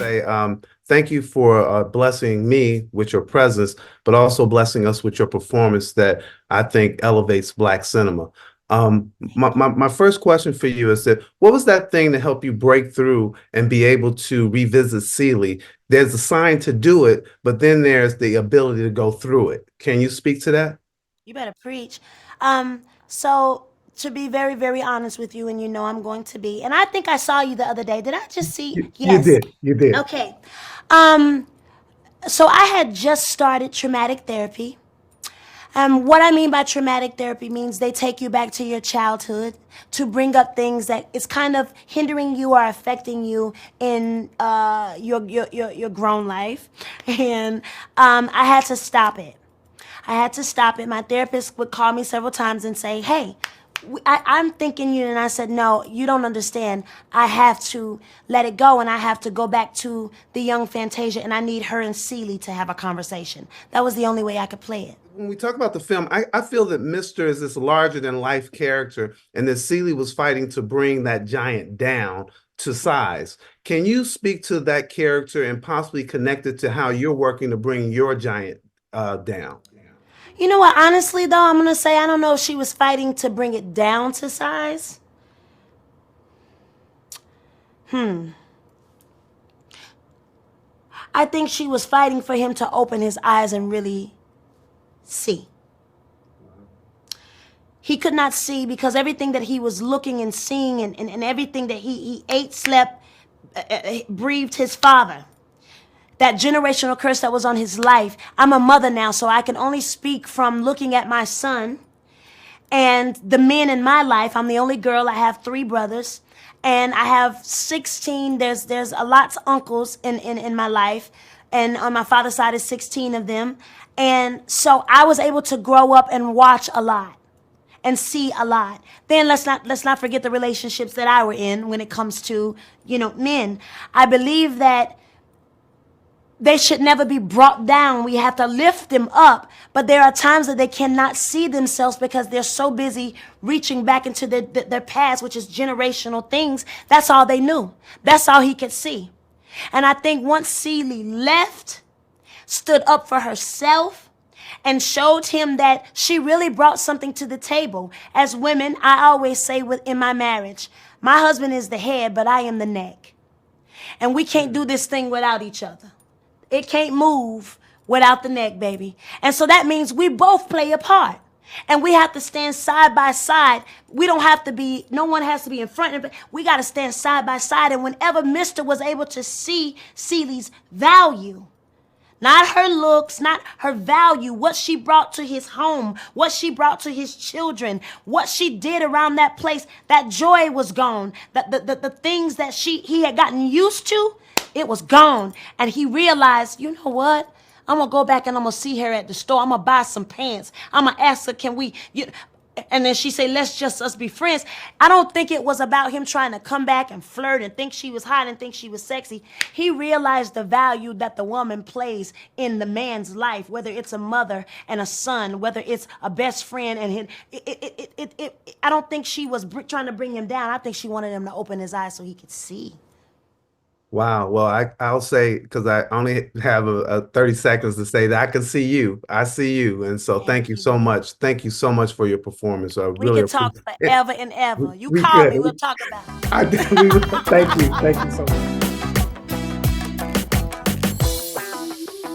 say thank you for blessing me with your presence, but also blessing us with your performance that I think elevates Black cinema. My first question for you is that what was that thing that helped you break through and be able to revisit Celie? There's a sign to do it, but then there's the ability to go through it. Can you speak to that? You better preach. So to be very, very honest with you, and you know I'm going to be, and I think I saw you the other day. Did I just see? You Yes. did. You did. Okay. Um, so I had just started traumatic therapy. What I mean by traumatic therapy means they take you back to your childhood to bring up things that is kind of hindering you or affecting you in your grown life, and I had to stop it. I had to stop it. My therapist would call me several times and say, "Hey, I'm thinking you," and I said, "No, you don't understand. I have to let it go, and I have to go back to the young Fantasia, and I need her and Celie to have a conversation." That was the only way I could play it. When we talk about the film, I feel that Mr. is this larger than life character, and that Celie was fighting to bring that giant down to size. Can you speak to that character and possibly connect it to how you're working to bring your giant down? You know what? Honestly, though, I'm gonna say I don't know if she was fighting to bring it down to size. I think she was fighting for him to open his eyes and really see. He could not see because everything that he was looking and seeing and everything that he ate, slept, breathed his father. That generational curse that was on his life. I'm a mother now, so I can only speak from looking at my son and the men in my life. I'm the only girl. I have 3 brothers, and I have 16. There's a lot of uncles in my life, and on my father's side is 16 of them. And so I was able to grow up and watch a lot and see a lot. Then let's not forget the relationships that I were in when it comes to, men. I believe that they should never be brought down. We have to lift them up. But there are times that they cannot see themselves because they're so busy reaching back into their past, which is generational things. That's all they knew. That's all he could see. And I think once Celie left, stood up for herself, and showed him that she really brought something to the table. As women, I always say in my marriage, my husband is the head, but I am the neck. And we can't do this thing without each other. It can't move without the neck, baby. And so that means we both play a part. And we have to stand side by side. We don't have to be, no one has to be in front. We got to stand side by side. And whenever Mr. was able to see Celie's value, not her looks, not her value, what she brought to his home, what she brought to his children, what she did around that place, that joy was gone. The things that he had gotten used to, it was gone. And he realized, you know what? I'm going to go back and I'm going to see her at the store. I'm going to buy some pants. I'm going to ask her, can we... And then she said, let's just us be friends. I don't think it was about him trying to come back and flirt and think she was hot and think she was sexy. He realized the value that the woman plays in the man's life, whether it's a mother and a son, whether it's a best friend. And I don't think she was trying to bring him down. I think she wanted him to open his eyes so he could see. Wow. Well, I'll say, because I only have a 30 seconds to say that I can see you. I see you. And so thank Thank you you. so much. Thank you so much for your performance. I We really could talk appreciate it. forever and ever. You We call could. me, we'll talk about it. We thank you. Thank you so much.